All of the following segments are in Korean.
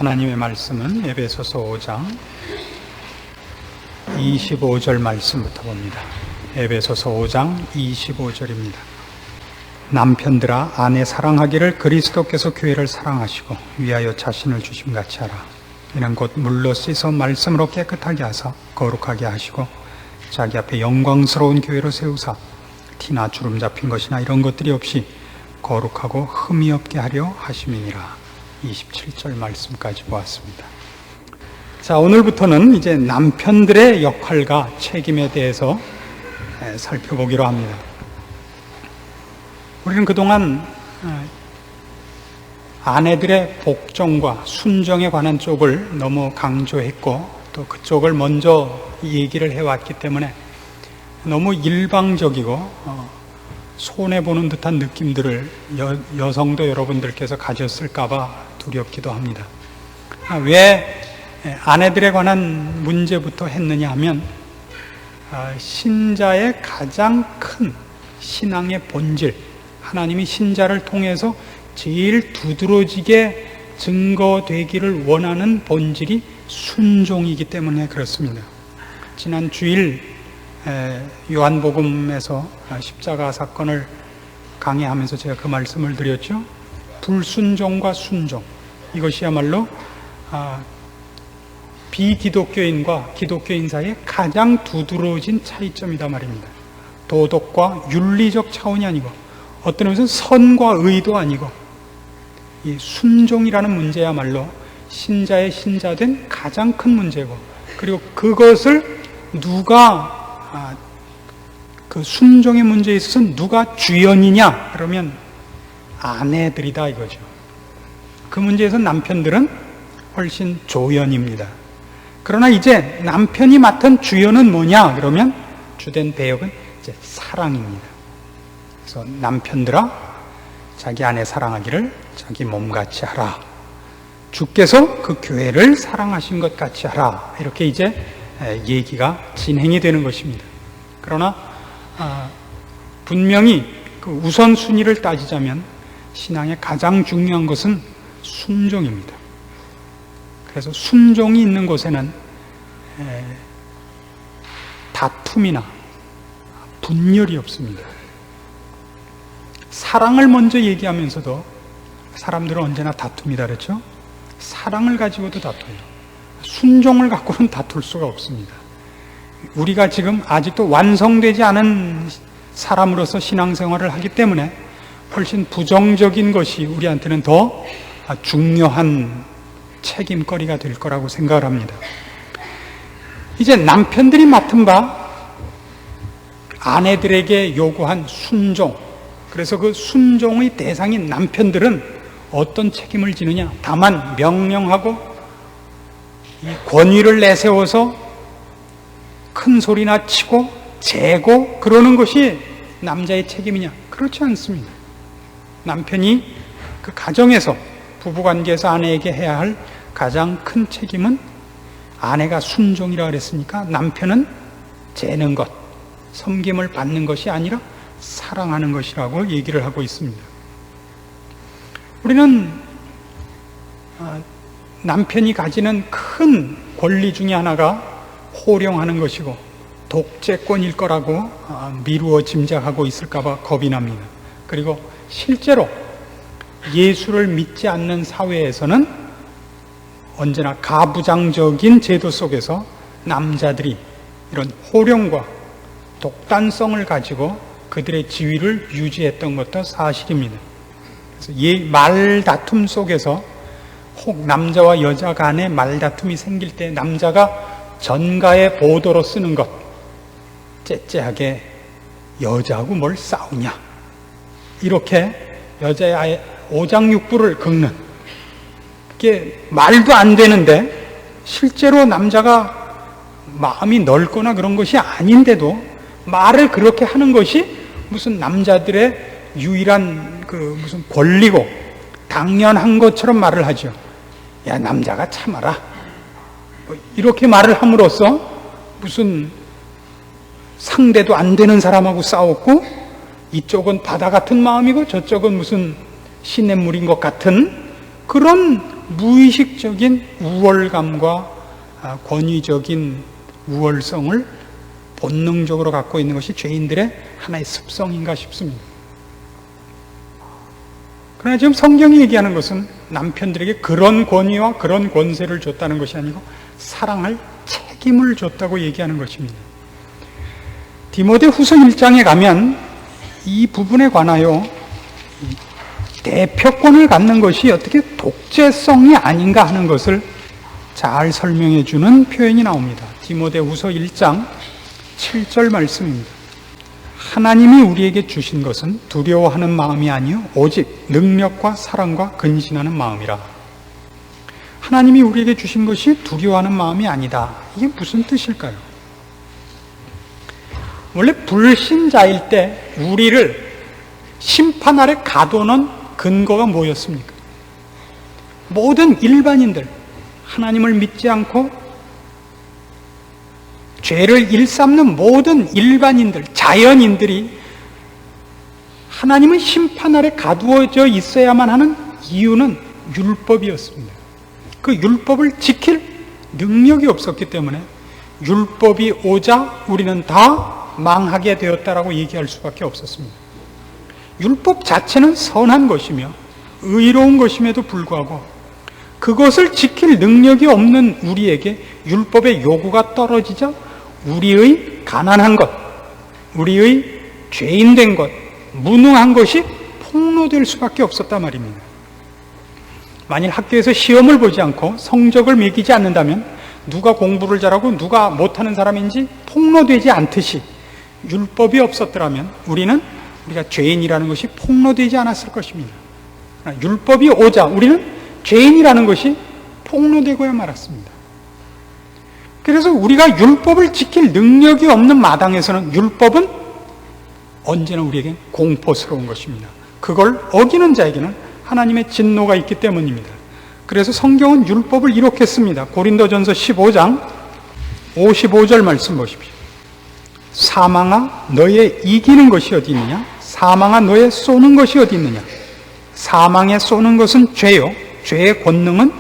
하나님의 말씀은 에베소서 5장 25절 말씀부터 봅니다. 에베소서 5장 25절입니다. 남편들아 아내 사랑하기를 그리스도께서 교회를 사랑하시고 위하여 자신을 주심같이 하라. 이는 곧 물로 씻어 말씀으로 깨끗하게 하사 거룩하게 하시고 자기 앞에 영광스러운 교회로 세우사 티나 주름 잡힌 것이나 이런 것들이 없이 거룩하고 흠이 없게 하려 하심이니라. 27절 말씀까지 보았습니다. 자, 오늘부터는 이제 남편들의 역할과 책임에 대해서 살펴보기로 합니다. 우리는 그동안 아내들의 복종과 순종에 관한 쪽을 너무 강조했고 또 그쪽을 먼저 얘기를 해왔기 때문에 너무 일방적이고 손해보는 듯한 느낌들을 여성도 여러분들께서 가졌을까봐 두렵기도 합니다. 왜 아내들에 관한 문제부터 했느냐 하면 신자의 가장 큰 신앙의 본질, 하나님이 신자를 통해서 제일 두드러지게 증거되기를 원하는 본질이 순종이기 때문에 그렇습니다. 지난 주일 요한복음에서 십자가 사건을 강의하면서 제가 그 말씀을 드렸죠. 불순종과 순종, 이것이야말로 비기독교인과 기독교인 사이에 가장 두드러진 차이점이다 말입니다. 도덕과 윤리적 차원이 아니고 어떤 의미에서는 선과 의도 아니고 이 순종이라는 문제야말로 신자의 신자된 가장 큰 문제고, 그리고 그것을 누가 그 순종의 문제에 있어서 누가 주연이냐 그러면 아내들이다 이거죠. 그 문제에서 남편들은 훨씬 조연입니다. 그러나 이제 남편이 맡은 주연은 뭐냐 그러면 주된 배역은 이제 사랑입니다. 그래서 남편들아 자기 아내 사랑하기를 자기 몸같이 하라. 주께서 그 교회를 사랑하신 것 같이 하라. 이렇게 이제 얘기가 진행이 되는 것입니다. 그러나 분명히 그 우선순위를 따지자면 신앙의 가장 중요한 것은 순종입니다. 그래서 순종이 있는 곳에는 다툼이나 분열이 없습니다. 사랑을 먼저 얘기하면서도 사람들은 언제나 다툽니다. 그렇죠? 사랑을 가지고도 다퉈요. 순종을 갖고는 다툴 수가 없습니다. 우리가 지금 아직도 완성되지 않은 사람으로서 신앙생활을 하기 때문에 훨씬 부정적인 것이 우리한테는 더 중요한 책임거리가 될 거라고 생각을 합니다. 이제 남편들이 맡은 바 아내들에게 요구한 순종, 그래서 그 순종의 대상인 남편들은 어떤 책임을 지느냐? 다만 명령하고 이 권위를 내세워서 큰 소리나 치고 재고 그러는 것이 남자의 책임이냐? 그렇지 않습니다. 남편이 그 가정에서 부부관계에서 아내에게 해야 할 가장 큰 책임은 아내가 순종이라 그랬으니까 남편은 재는 것, 섬김을 받는 것이 아니라 사랑하는 것이라고 얘기를 하고 있습니다. 우리는 남편이 가지는 큰 권리 중에 하나가 호령하는 것이고 독재권일 거라고 미루어 짐작하고 있을까 봐 겁이 납니다. 그리고 실제로 예수를 믿지 않는 사회에서는 언제나 가부장적인 제도 속에서 남자들이 이런 호령과 독단성을 가지고 그들의 지위를 유지했던 것도 사실입니다. 그래서 말다툼 속에서 혹 남자와 여자 간에 말다툼이 생길 때 남자가 전가의 보도로 쓰는 것, 째째하게 여자하고 뭘 싸우냐, 이렇게 여자의 아예 오장육부를 긁는, 그게 말도 안 되는데 실제로 남자가 마음이 넓거나 그런 것이 아닌데도 말을 그렇게 하는 것이 무슨 남자들의 유일한 그 무슨 권리고 당연한 것처럼 말을 하죠. 야, 남자가 참아라, 이렇게 말을 함으로써 무슨 상대도 안 되는 사람하고 싸웠고 이쪽은 바다 같은 마음이고 저쪽은 무슨 시냇물인 것 같은 그런 무의식적인 우월감과 권위적인 우월성을 본능적으로 갖고 있는 것이 죄인들의 하나의 습성인가 싶습니다. 그러나 지금 성경이 얘기하는 것은 남편들에게 그런 권위와 그런 권세를 줬다는 것이 아니고 사랑할 책임을 줬다고 얘기하는 것입니다. 디모데후서 1장에 가면 이 부분에 관하여 대표권을 갖는 것이 어떻게 독재성이 아닌가 하는 것을 잘 설명해 주는 표현이 나옵니다. 디모데후서 1장 7절 말씀입니다. 하나님이 우리에게 주신 것은 두려워하는 마음이 아니요 오직 능력과 사랑과 근신하는 마음이라. 하나님이 우리에게 주신 것이 두려워하는 마음이 아니다. 이게 무슨 뜻일까요? 원래 불신자일 때 우리를 심판 아래 가둬놓은 근거가 뭐였습니까? 모든 일반인들, 하나님을 믿지 않고 죄를 일삼는 모든 일반인들, 자연인들이 하나님의 심판 아래 가두어져 있어야만 하는 이유는 율법이었습니다. 그 율법을 지킬 능력이 없었기 때문에 율법이 오자 우리는 다 망하게 되었다라고 얘기할 수밖에 없었습니다. 율법 자체는 선한 것이며 의로운 것임에도 불구하고 그것을 지킬 능력이 없는 우리에게 율법의 요구가 떨어지자 우리의 가난한 것, 우리의 죄인된 것, 무능한 것이 폭로될 수밖에 없었단 말입니다. 만일 학교에서 시험을 보지 않고 성적을 매기지 않는다면 누가 공부를 잘하고 누가 못하는 사람인지 폭로되지 않듯이 율법이 없었더라면 우리가 죄인이라는 것이 폭로되지 않았을 것입니다. 율법이 오자 우리는 죄인이라는 것이 폭로되고야 말았습니다. 그래서 우리가 율법을 지킬 능력이 없는 마당에서는 율법은 언제나 우리에게 공포스러운 것입니다. 그걸 어기는 자에게는 하나님의 진노가 있기 때문입니다. 그래서 성경은 율법을 이렇게 씁니다. 고린도전서 15장 55절 말씀 보십시오. 사망아 너의 이기는 것이 어디 있느냐? 사망아 너의 쏘는 것이 어디 있느냐? 사망에 쏘는 것은 죄요 죄의 권능은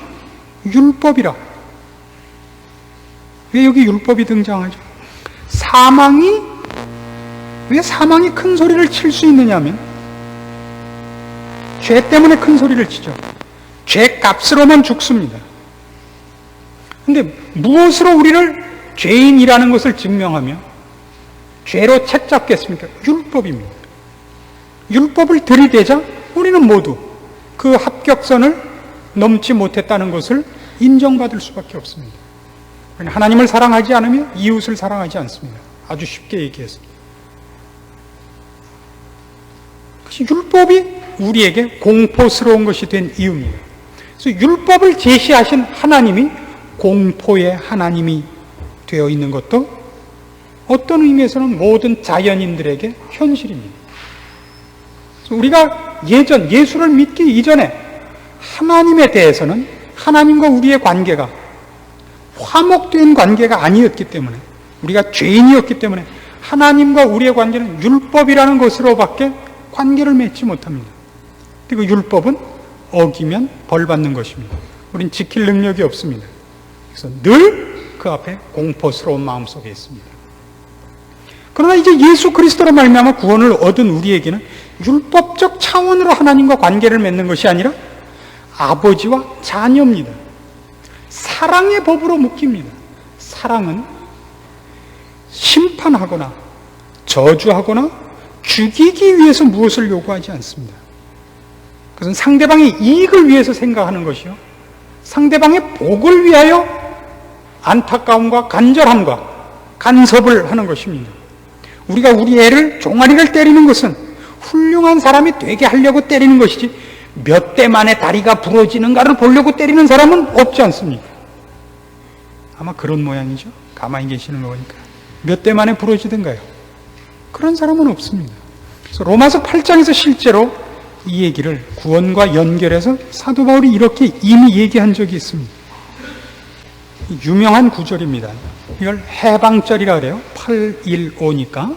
율법이라. 왜 여기 율법이 등장하죠? 왜 사망이 큰 소리를 칠 수 있느냐 하면 죄 때문에 큰 소리를 치죠. 죄 값으로만 죽습니다. 근데 무엇으로 우리를 죄인이라는 것을 증명하며 죄로 책잡겠습니까? 율법입니다. 율법을 들이대자 우리는 모두 그 합격선을 넘지 못했다는 것을 인정받을 수밖에 없습니다. 하나님을 사랑하지 않으면 이웃을 사랑하지 않습니다. 아주 쉽게 얘기해서. 율법이 우리에게 공포스러운 것이 된 이유입니다. 그래서 율법을 제시하신 하나님이 공포의 하나님이 되어 있는 것도 어떤 의미에서는 모든 자연인들에게 현실입니다. 그래서 우리가 예수를 믿기 이전에 하나님에 대해서는 하나님과 우리의 관계가 화목된 관계가 아니었기 때문에 우리가 죄인이었기 때문에 하나님과 우리의 관계는 율법이라는 것으로밖에 관계를 맺지 못합니다. 그리고 율법은 어기면 벌받는 것입니다. 우린 지킬 능력이 없습니다. 그래서 늘 그 앞에 공포스러운 마음속에 있습니다. 그러나 이제 예수 그리스도로 말미암아 구원을 얻은 우리에게는 율법적 차원으로 하나님과 관계를 맺는 것이 아니라 아버지와 자녀입니다. 사랑의 법으로 묶입니다. 사랑은 심판하거나 저주하거나 죽이기 위해서 무엇을 요구하지 않습니다. 그것은 상대방의 이익을 위해서 생각하는 것이요 상대방의 복을 위하여 안타까움과 간절함과 간섭을 하는 것입니다. 우리가 우리 애를 종아리를 때리는 것은 훌륭한 사람이 되게 하려고 때리는 것이지 몇 대 만에 다리가 부러지는가를 보려고 때리는 사람은 없지 않습니까? 아마 그런 모양이죠. 가만히 계시는 거 보니까 몇 대 만에 부러지던가요? 그런 사람은 없습니다. 그래서 로마서 8장에서 실제로 이 얘기를 구원과 연결해서 사도 바울이 이렇게 이미 얘기한 적이 있습니다. 유명한 구절입니다. 이걸 해방절이라 그래요. 815니까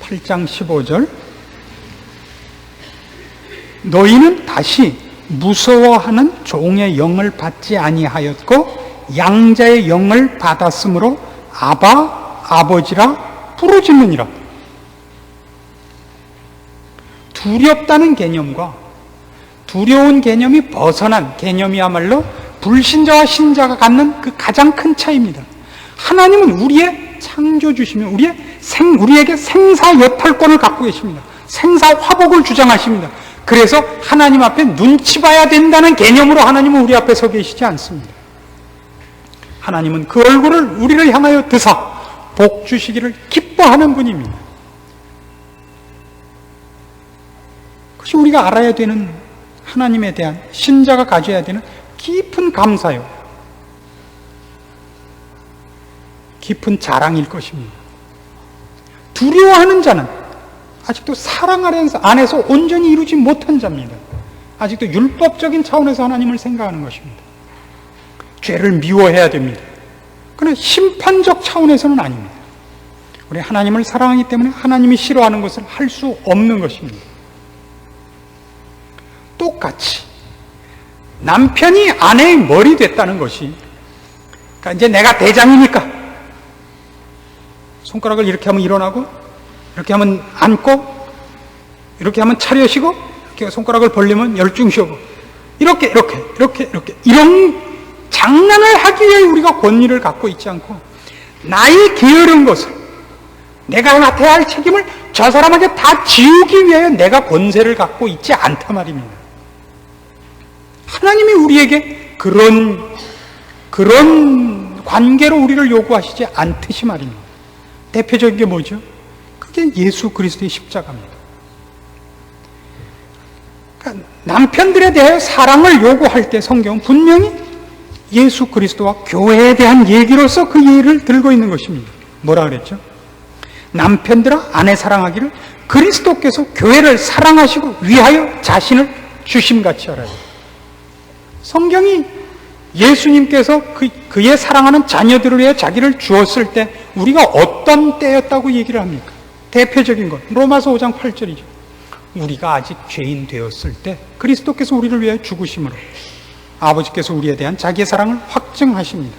8장 15절. 너희는 다시 무서워하는 종의 영을 받지 아니하였고 양자의 영을 받았으므로 아바, 아버지라 부르짖느니라. 두렵다는 개념과 두려운 개념이 벗어난 개념이야말로 불신자와 신자가 갖는 그 가장 큰 차이입니다. 하나님은 우리의 창조주시며 우리에게 생사여탈권을 갖고 계십니다. 생사화복을 주장하십니다. 그래서 하나님 앞에 눈치 봐야 된다는 개념으로 하나님은 우리 앞에 서 계시지 않습니다. 하나님은 그 얼굴을 우리를 향하여 드사 복 주시기를 기뻐하는 분입니다. 그것이 우리가 알아야 되는 하나님에 대한 신자가 가져야 되는 깊은 감사요, 깊은 자랑일 것입니다. 두려워하는 자는 아직도 사랑 안에서 온전히 이루지 못한 자입니다. 아직도 율법적인 차원에서 하나님을 생각하는 것입니다. 죄를 미워해야 됩니다. 그러나 심판적 차원에서는 아닙니다. 우리 하나님을 사랑하기 때문에 하나님이 싫어하는 것을 할 수 없는 것입니다. 똑같이 남편이 아내의 머리 됐다는 것이, 그러니까 이제 내가 대장이니까 손가락을 이렇게 하면 일어나고, 이렇게 하면 앉고, 이렇게 하면 차려시고, 이렇게 손가락을 벌리면 열중쉬고, 이런 장난을 하기 위해 우리가 권위를 갖고 있지 않고, 나의 게으른 것을, 내가 맡아야 할 책임을 저 사람에게 다 지우기 위해 내가 권세를 갖고 있지 않단 말입니다. 하나님이 우리에게 그런 관계로 우리를 요구하시지 않듯이 말입니다. 대표적인 게 뭐죠? 그게 예수 그리스도의 십자가입니다. 그러니까 남편들에 대해 사랑을 요구할 때 성경은 분명히 예수 그리스도와 교회에 대한 얘기로서 그 예를 들고 있는 것입니다. 뭐라 그랬죠? 남편들아 아내 사랑하기를 그리스도께서 교회를 사랑하시고 위하여 자신을 주심같이 하라. 성경이 예수님께서 그의 사랑하는 자녀들을 위해 자기를 주었을 때 우리가 어떤 때였다고 얘기를 합니까? 대표적인 것 로마서 5장 8절이죠. 우리가 아직 죄인 되었을 때 그리스도께서 우리를 위해 죽으심으로 아버지께서 우리에 대한 자기의 사랑을 확증하십니다.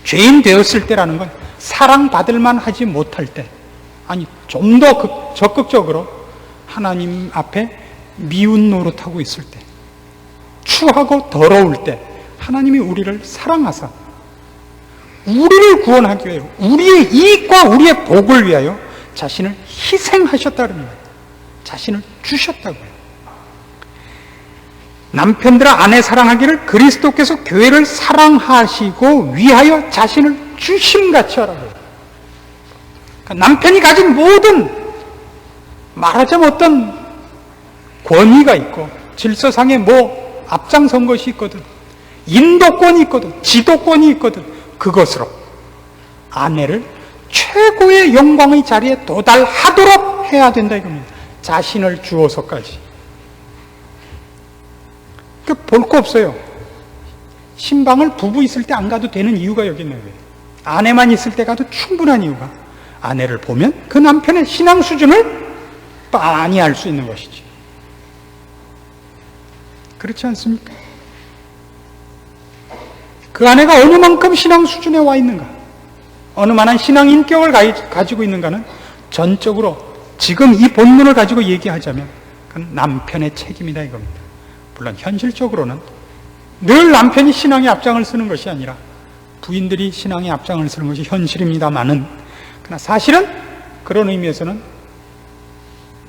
죄인 되었을 때라는 건 사랑받을 만하지 못할 때, 아니 좀 더 적극적으로 하나님 앞에 미운 노릇하고 있을 때, 추하고 더러울 때 하나님이 우리를 사랑하사 우리를 구원하기 위하여 우리의 이익과 우리의 복을 위하여 자신을 희생하셨다는 겁니다. 자신을 주셨다고요. 남편들아 아내 사랑하기를 그리스도께서 교회를 사랑하시고 위하여 자신을 주심같이 하라고요. 그러니까 남편이 가진 모든, 말하자면 어떤 권위가 있고 질서상에 앞장선 것이 있거든, 인도권이 있거든, 지도권이 있거든, 그것으로 아내를 최고의 영광의 자리에 도달하도록 해야 된다 이겁니다. 자신을 주어서까지. 볼 거 없어요. 신방을 부부 있을 때 안 가도 되는 이유가 여기 있는 거예요. 아내만 있을 때 가도 충분한 이유가, 아내를 보면 그 남편의 신앙 수준을 빤히 알 수 있는 것이지. 그렇지 않습니까? 그 아내가 어느 만큼 신앙 수준에 와 있는가, 어느 만한 신앙 인격을 가지고 있는가는 전적으로 지금 이 본문을 가지고 얘기하자면 그건 남편의 책임이다 이겁니다. 물론 현실적으로는 늘 남편이 신앙의 앞장을 쓰는 것이 아니라 부인들이 신앙의 앞장을 쓰는 것이 현실입니다만은, 그러나 사실은 그런 의미에서는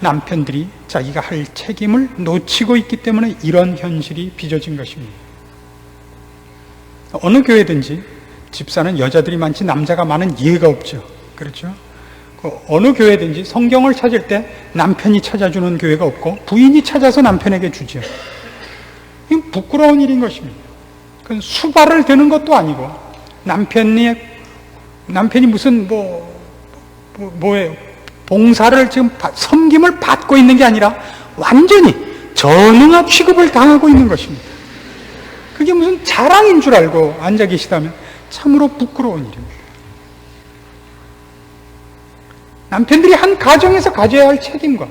남편들이 자기가 할 책임을 놓치고 있기 때문에 이런 현실이 빚어진 것입니다. 어느 교회든지 집사는 여자들이 많지 남자가 많은 예가 없죠. 그렇죠? 어느 교회든지 성경을 찾을 때 남편이 찾아주는 교회가 없고 부인이 찾아서 남편에게 주죠. 이건 부끄러운 일인 것입니다. 그건 수발을 드는 것도 아니고, 남편이 무슨 뭐예요? 봉사를 지금 섬김을 받고 있는 게 아니라 완전히 전응한 취급을 당하고 있는 것입니다. 그게 무슨 자랑인 줄 알고 앉아 계시다면 참으로 부끄러운 일입니다. 남편들이 한 가정에서 가져야 할 책임과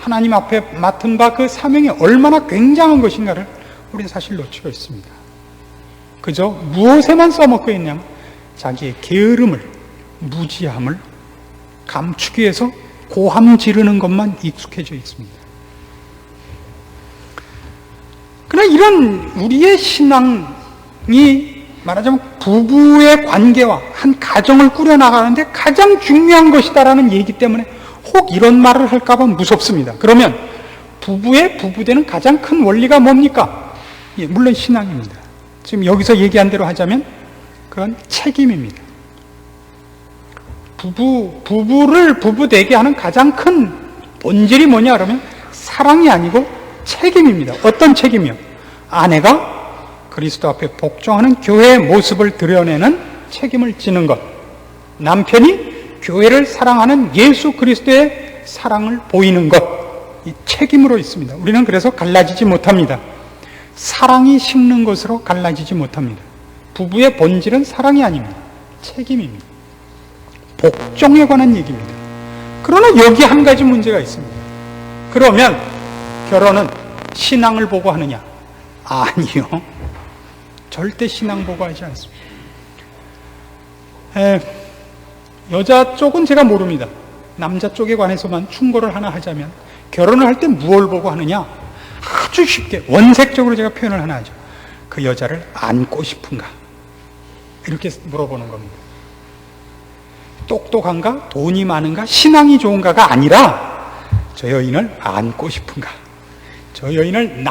하나님 앞에 맡은 바 그 사명이 얼마나 굉장한 것인가를 우리는 사실 놓치고 있습니다. 그저 무엇에만 써먹고 있냐면 자기의 게으름을, 무지함을 감추기 위해서 고함 지르는 것만 익숙해져 있습니다. 그러나 이런 우리의 신앙이 말하자면 부부의 관계와 한 가정을 꾸려나가는데 가장 중요한 것이다라는 얘기 때문에 혹 이런 말을 할까 봐 무섭습니다. 그러면 부부의 부부되는 가장 큰 원리가 뭡니까? 예, 물론 신앙입니다. 지금 여기서 얘기한 대로 하자면 그건 책임입니다. 부부를 부부되게 하는 가장 큰 본질이 뭐냐 그러면 사랑이 아니고 책임입니다. 어떤 책임이요? 아내가 그리스도 앞에 복종하는 교회의 모습을 드러내는 책임을 지는 것, 남편이 교회를 사랑하는 예수 그리스도의 사랑을 보이는 것, 이 책임으로 있습니다. 우리는 그래서 갈라지지 못합니다. 사랑이 식는 것으로 갈라지지 못합니다. 부부의 본질은 사랑이 아닙니다. 책임입니다. 복종에 관한 얘기입니다. 그러나 여기 한 가지 문제가 있습니다. 그러면 결혼은 신앙을 보고 하느냐? 아니요. 절대 신앙 보고 하지 않습니다. 여자 쪽은 제가 모릅니다. 남자 쪽에 관해서만 충고를 하나 하자면 결혼을 할 때 무엇을 보고 하느냐? 아주 쉽게 원색적으로 제가 표현을 하나 하죠. 그 여자를 안고 싶은가? 이렇게 물어보는 겁니다. 똑똑한가? 돈이 많은가? 신앙이 좋은가가 아니라 저 여인을 안고 싶은가? 저 여인을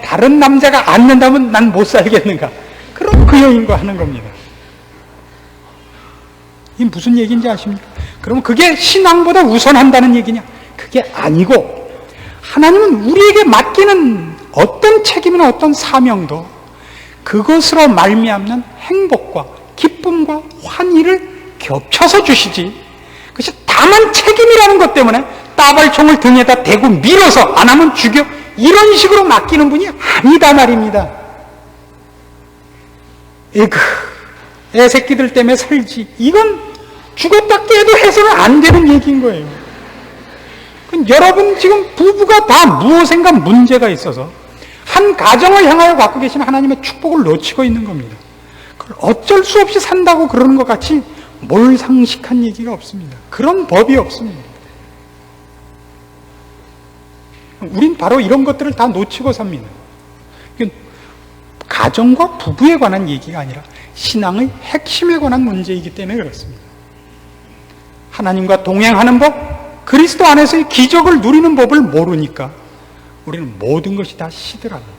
다른 남자가 안는다면 난 못 살겠는가? 그럼 그 여인과 하는 겁니다. 이게 무슨 얘기인지 아십니까? 그럼 그게 신앙보다 우선한다는 얘기냐? 그게 아니고 하나님은 우리에게 맡기는 어떤 책임이나 어떤 사명도 그것으로 말미암는 행복과 기쁨과 환희를 겹쳐서 주시지, 그것이 다만 책임이라는 것 때문에 따발총을 등에다 대고 밀어서 안 하면 죽여, 이런 식으로 맡기는 분이 아니다 말입니다. 에그, 애 새끼들 때문에 살지, 이건 죽었다 깨도 해서는 안 되는 얘기인 거예요. 여러분 지금 부부가 다 무엇인가 문제가 있어서 한 가정을 향하여 갖고 계신 하나님의 축복을 놓치고 있는 겁니다. 그걸 어쩔 수 없이 산다고 그러는 것 같이 몰상식한 얘기가 없습니다. 그런 법이 없습니다. 우린 바로 이런 것들을 다 놓치고 삽니다. 가정과 부부에 관한 얘기가 아니라 신앙의 핵심에 관한 문제이기 때문에 그렇습니다. 하나님과 동행하는 법, 그리스도 안에서의 기적을 누리는 법을 모르니까 우리는 모든 것이 다 시들합니다.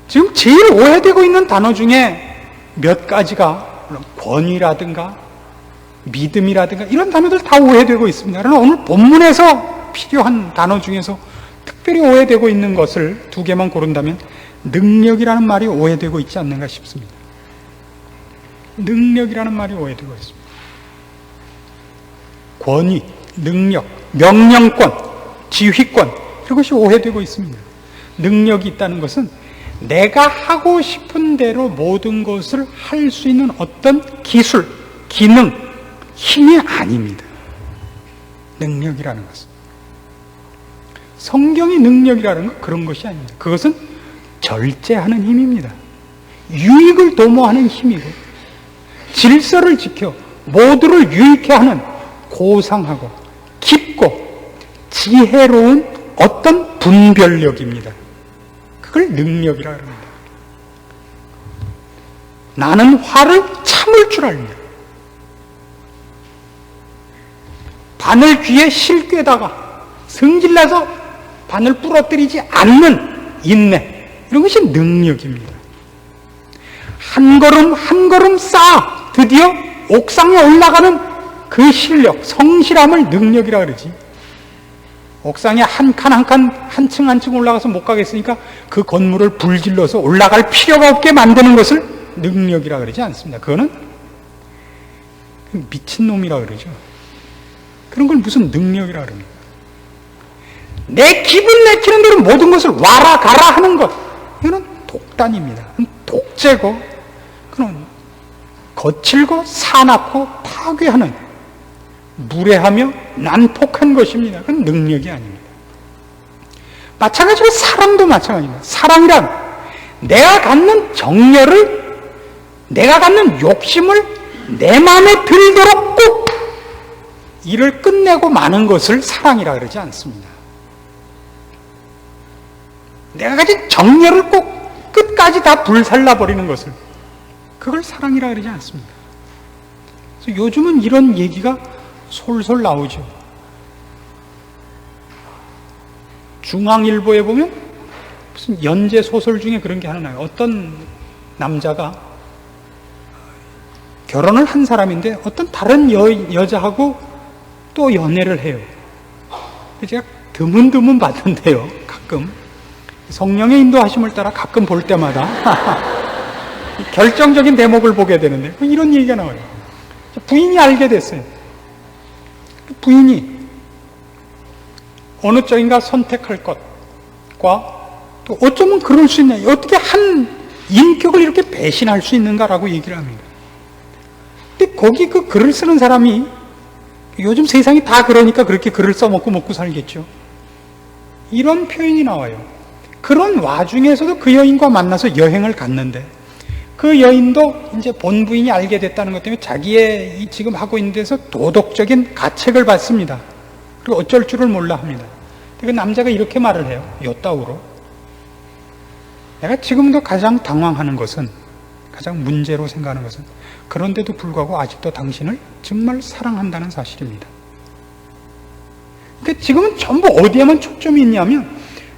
지금 제일 오해되고 있는 단어 중에 몇 가지가 권위라든가 믿음이라든가 이런 단어들 다 오해되고 있습니다. 그러나 오늘 본문에서 필요한 단어 중에서 특별히 오해되고 있는 것을 두 개만 고른다면 능력이라는 말이 오해되고 있지 않는가 싶습니다. 능력이라는 말이 오해되고 있습니다. 권위, 능력, 명령권, 지휘권, 이것이 오해되고 있습니다. 능력이 있다는 것은 내가 하고 싶은 대로 모든 것을 할 수 있는 어떤 기술, 기능, 힘이 아닙니다. 능력이라는 것은. 성경의 능력이라는 건 그런 것이 아닙니다. 그것은 절제하는 힘입니다. 유익을 도모하는 힘이고 질서를 지켜 모두를 유익해 하는 고상하고 깊고 지혜로운 어떤 분별력입니다. 그걸 능력이라 합니다. 나는 화를 참을 줄 압니다. 바늘 귀에 실 꿰다가 성질나서 바늘 부러뜨리지 않는 인내, 이런 것이 능력입니다. 한 걸음 한 걸음 쌓아 드디어 옥상에 올라가는 그 실력, 성실함을 능력이라 그러지. 옥상에 한 칸 한 칸, 한 층 한 층 올라가서 못 가겠으니까 그 건물을 불질러서 올라갈 필요가 없게 만드는 것을 능력이라 그러지 않습니다. 그거는 미친놈이라 그러죠. 그런 걸 무슨 능력이라 그럽니까? 내 기분 내키는 대로 모든 것을 와라 가라 하는 것, 이거는 독단입니다. 독재고, 그건 거칠고 사납고 파괴하는 무례하며 난폭한 것입니다. 그건 능력이 아닙니다. 마찬가지로 사랑도 마찬가지입니다. 사랑이란 내가 갖는 정열을, 내가 갖는 욕심을 내 마음에 들도록 꼭 일을 끝내고 마는 것을 사랑이라 그러지 않습니다. 내가 가진 정열을 꼭 끝까지 다 불살라버리는 것을, 그걸 사랑이라 그러지 않습니다. 그래서 요즘은 이런 얘기가 솔솔 나오죠. 중앙일보에 보면 무슨 연재 소설 중에 그런 게 하나 나와요. 어떤 남자가 결혼을 한 사람인데 어떤 다른 여자하고 또 연애를 해요. 제가 드문드문 봤는데요. 가끔 성령의 인도하심을 따라 가끔 볼 때마다 결정적인 대목을 보게 되는데 이런 얘기가 나와요. 부인이 알게 됐어요. 부인이 어느 쪽인가 선택할 것과 또 어쩌면 그럴 수 있냐, 어떻게 한 인격을 이렇게 배신할 수 있는가라고 얘기를 합니다. 근데 거기 그 글을 쓰는 사람이, 요즘 세상이 다 그러니까 그렇게 글을 써먹고 먹고 살겠죠. 이런 표현이 나와요. 그런 와중에서도 그 여인과 만나서 여행을 갔는데 그 여인도 이제 본부인이 알게 됐다는 것 때문에 자기의 지금 하고 있는 데서 도덕적인 가책을 받습니다. 그리고 어쩔 줄을 몰라 합니다. 그 남자가 이렇게 말을 해요. 요따우로. 내가 지금도 가장 당황하는 것은, 가장 문제로 생각하는 것은, 그런데도 불구하고 아직도 당신을 정말 사랑한다는 사실입니다. 그러니까 지금은 전부 어디에만 초점이 있냐면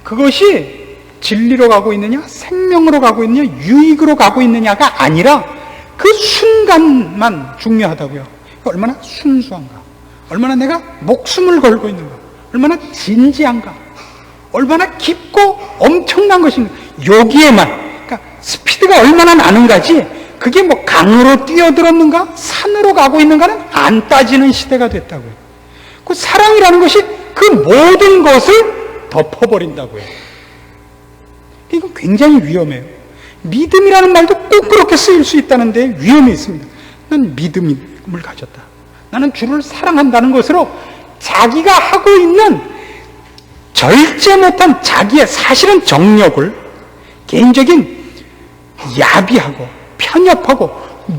그것이 진리로 가고 있느냐, 생명으로 가고 있느냐, 유익으로 가고 있느냐가 아니라 그 순간만 중요하다고요. 얼마나 순수한가, 얼마나 내가 목숨을 걸고 있는가, 얼마나 진지한가, 얼마나 깊고 엄청난 것인가, 여기에만, 그러니까 스피드가 얼마나 나는가지, 그게 뭐 강으로 뛰어들었는가 산으로 가고 있는가는 안 따지는 시대가 됐다고요. 그 사랑이라는 것이 그 모든 것을 덮어버린다고요. 이건 굉장히 위험해요. 믿음이라는 말도 꼭 그렇게 쓰일 수 있다는데 위험이 있습니다. 난 믿음을 가졌다, 나는 주를 사랑한다는 것으로 자기가 하고 있는 절제 못한 자기의 사실은 정력을, 개인적인 야비하고 편협하고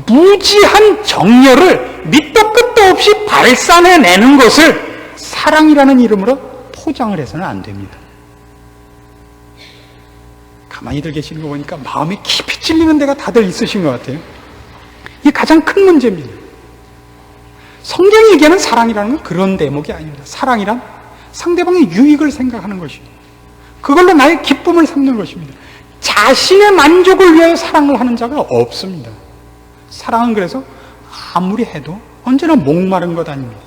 무지한 정열을 밑도 끝도 없이 발산해내는 것을 사랑이라는 이름으로 포장을 해서는 안 됩니다. 가만히들 계시는 거 보니까 마음이 깊이 찔리는 데가 다들 있으신 것 같아요. 이게 가장 큰 문제입니다. 성경이 얘기하는 사랑이라는 건 그런 대목이 아닙니다. 사랑이란 상대방의 유익을 생각하는 것이고 그걸로 나의 기쁨을 삼는 것입니다. 자신의 만족을 위하여 사랑을 하는 자가 없습니다. 사랑은 그래서 아무리 해도 언제나 목마른 것 아닙니까?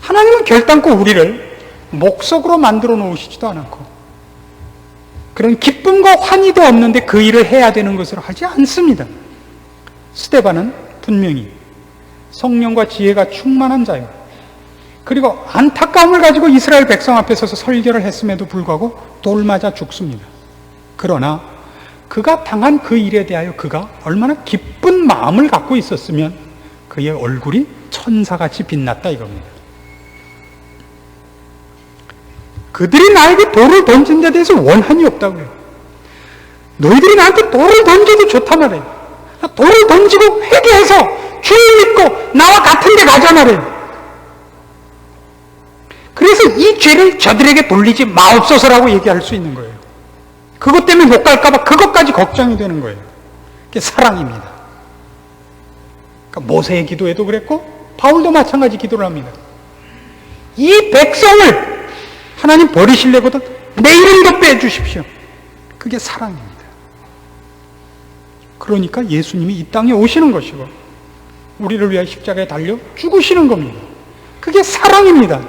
하나님은 결단코 우리를 목석으로 만들어 놓으시지도 않았고 그런 기쁨과 환희도 없는데 그 일을 해야 되는 것으로 하지 않습니다. 스데반은 분명히 성령과 지혜가 충만한 자요, 그리고 안타까움을 가지고 이스라엘 백성 앞에 서서 설교를 했음에도 불구하고 돌 맞아 죽습니다. 그러나 그가 당한 그 일에 대하여 그가 얼마나 기쁜 마음을 갖고 있었으면 그의 얼굴이 천사같이 빛났다 이겁니다. 그들이 나에게 돌을 던진 데 대해서 원한이 없다고요. 너희들이 나한테 돌을 던져도 좋단 말이에요. 돌을 던지고 회개해서 주를 믿고 나와 같은 데 가자 말이에요. 그래서 이 죄를 저들에게 돌리지 마옵소서라고 얘기할 수 있는 거예요. 그것 때문에 못 갈까봐 그것까지 걱정이 되는 거예요. 그게 사랑입니다. 그러니까 모세의 기도에도 그랬고 바울도 마찬가지 기도를 합니다. 이 백성을 하나님 버리시려거든 내 이름도 빼주십시오. 그게 사랑입니다. 그러니까 예수님이 이 땅에 오시는 것이고 우리를 위하여 십자가에 달려 죽으시는 겁니다. 그게 사랑입니다.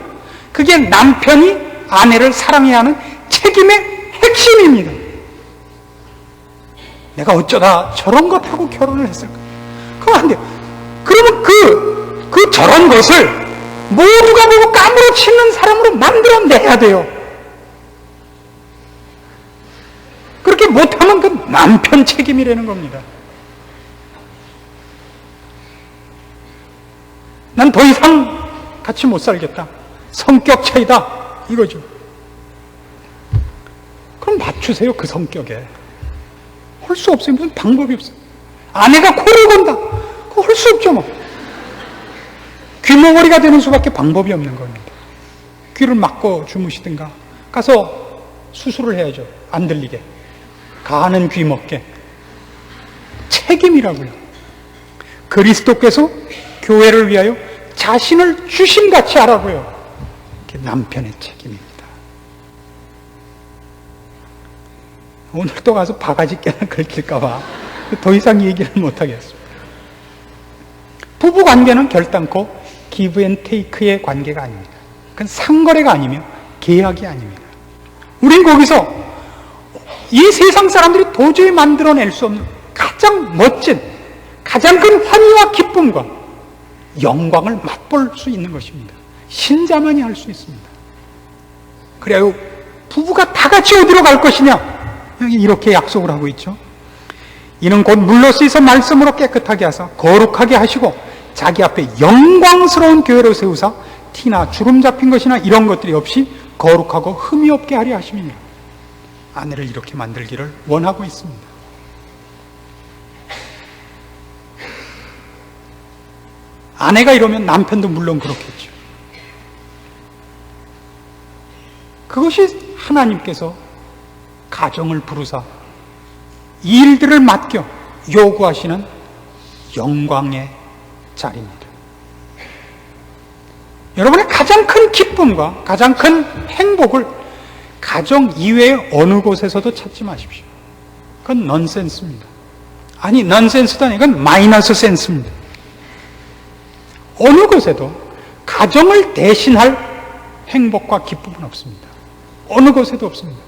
그게 남편이 아내를 사랑해야 하는 책임의 핵심입니다. 내가 어쩌다 저런 것 하고 결혼을 했을까? 그럼 안 돼요. 그러면 그 저런 것을 모두가 보고 까무러치는 사람으로 만들어내야 돼요. 그렇게 못하면 그 남편 책임이라는 겁니다. 난 더 이상 같이 못 살겠다. 성격 차이다. 이거죠. 그럼 맞추세요. 그 성격에. 할 수 없어요. 무슨 방법이 없어요. 아내가 코를 건다. 그거 할 수 없죠, 뭐. 귀머거리가 되는 수밖에 방법이 없는 겁니다. 귀를 막고 주무시든가 가서 수술을 해야죠. 안 들리게. 가는 귀 먹게. 책임이라고요. 그리스도께서 교회를 위하여 자신을 주심같이 하라고요. 그게 남편의 책임입니다. 오늘 또 가서 바가지 깨나 긁힐까봐 더 이상 얘기를 못하겠습니다. 부부 관계는 결단코 기브 앤 테이크의 관계가 아닙니다. 그건 상거래가 아니며 계약이 아닙니다. 우린 거기서 이 세상 사람들이 도저히 만들어낼 수 없는 가장 멋진, 가장 큰 환희와 기쁨과 영광을 맛볼 수 있는 것입니다. 신자만이 할 수 있습니다. 그래요. 부부가 다 같이 어디로 갈 것이냐? 여기 이렇게 약속을 하고 있죠. 이는 곧 물로 씻어 말씀으로 깨끗하게 하사 거룩하게 하시고 자기 앞에 영광스러운 교회로 세우사 티나 주름 잡힌 것이나 이런 것들이 없이 거룩하고 흠이 없게 하려 하심이니라. 아내를 이렇게 만들기를 원하고 있습니다. 아내가 이러면 남편도 물론 그렇겠죠. 그것이 하나님께서 가정을 부르사 이 일들을 맡겨 요구하시는 영광의 자리입니다. 여러분의 가장 큰 기쁨과 가장 큰 행복을 가정 이외의 어느 곳에서도 찾지 마십시오. 그건 넌센스입니다. 아니, 넌센스도 아니고 이건 마이너스 센스입니다. 어느 곳에도 가정을 대신할 행복과 기쁨은 없습니다. 어느 곳에도 없습니다.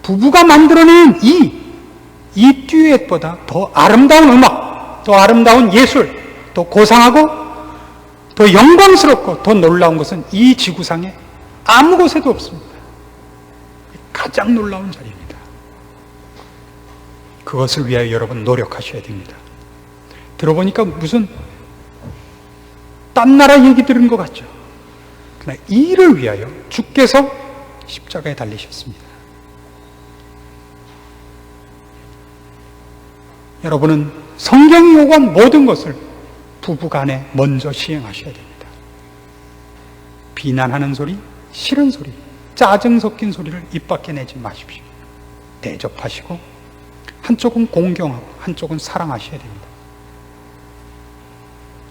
부부가 만들어내는 이 듀엣보다 더 아름다운 음악, 더 아름다운 예술, 더 고상하고 더 영광스럽고 더 놀라운 것은 이 지구상에 아무 곳에도 없습니다. 가장 놀라운 자리입니다. 그것을 위하여 여러분 노력하셔야 됩니다. 들어보니까 무슨 딴 나라 얘기 들은 것 같죠? 그러나 이 일을 위하여 주께서 십자가에 달리셨습니다. 여러분은 성경이 요구한 모든 것을 부부간에 먼저 시행하셔야 됩니다. 비난하는 소리, 싫은 소리, 짜증 섞인 소리를 입 밖에 내지 마십시오. 대접하시고 한쪽은 공경하고 한쪽은 사랑하셔야 됩니다.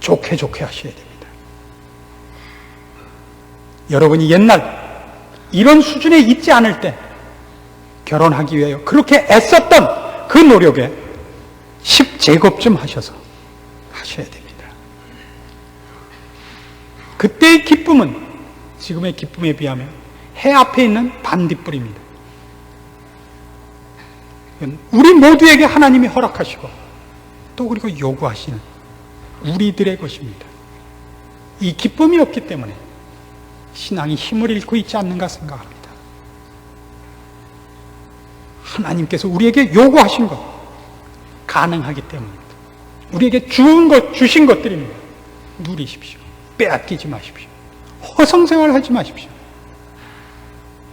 좋게 하셔야 됩니다. 여러분이 옛날 이런 수준에 있지 않을 때 결혼하기 위하여 그렇게 애썼던 그 노력에 10제곱쯤 하셔서 하셔야 됩니다. 그때의 기쁨은 지금의 기쁨에 비하면 해 앞에 있는 반딧불입니다. 우리 모두에게 하나님이 허락하시고 또 그리고 요구하시는 우리들의 것입니다. 이 기쁨이 없기 때문에 신앙이 힘을 잃고 있지 않는가 생각합니다. 하나님께서 우리에게 요구하신 것 가능하기 때문입니다. 우리에게 주신 것들입니다. 누리십시오. 빼앗기지 마십시오. 허성생활하지 마십시오.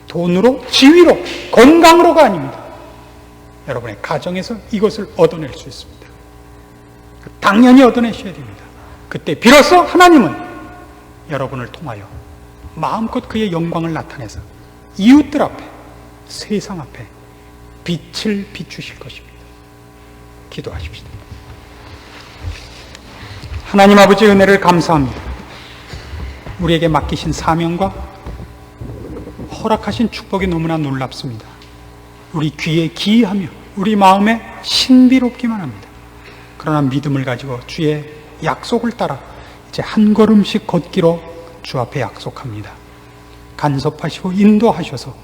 돈으로, 지위로, 건강으로가 아닙니다. 여러분의 가정에서 이것을 얻어낼 수 있습니다. 당연히 얻어내셔야 됩니다. 그때 비로소 하나님은 여러분을 통하여 마음껏 그의 영광을 나타내서 이웃들 앞에, 세상 앞에 빛을 비추실 것입니다. 기도하십시다. 하나님 아버지 은혜를 감사합니다. 우리에게 맡기신 사명과 허락하신 축복이 너무나 놀랍습니다. 우리 귀에 기이하며 우리 마음에 신비롭기만 합니다. 그러나 믿음을 가지고 주의 약속을 따라 이제 한 걸음씩 걷기로 주 앞에 약속합니다. 간섭하시고 인도하셔서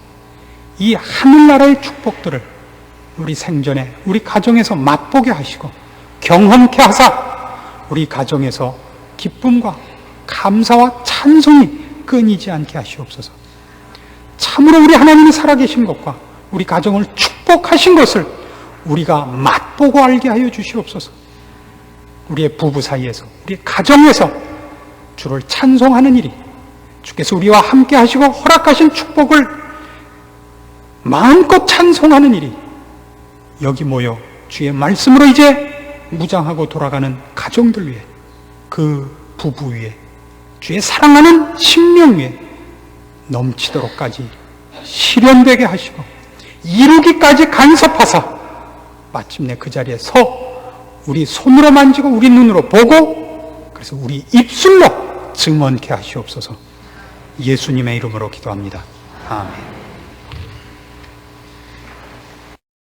이 하늘나라의 축복들을 우리 생전에 우리 가정에서 맛보게 하시고 경험케 하사 우리 가정에서 기쁨과 감사와 찬송이 끊이지 않게 하시옵소서. 참으로 우리 하나님이 살아계신 것과 우리 가정을 축복하신 것을 우리가 맛보고 알게 하여 주시옵소서. 우리의 부부 사이에서, 우리의 가정에서 주를 찬송하는 일이, 주께서 우리와 함께 하시고 허락하신 축복을 마음껏 찬송하는 일이 여기 모여 주의 말씀으로 이제 무장하고 돌아가는 가정들 위해, 그 부부 위에, 주의 사랑하는 심령 위에 넘치도록까지 실현되게 하시고 이루기까지 간섭하사 마침내 그 자리에 서 우리 손으로 만지고 우리 눈으로 보고, 그래서 우리 입술로 증언케 하시옵소서. 예수님의 이름으로 기도합니다. 아멘.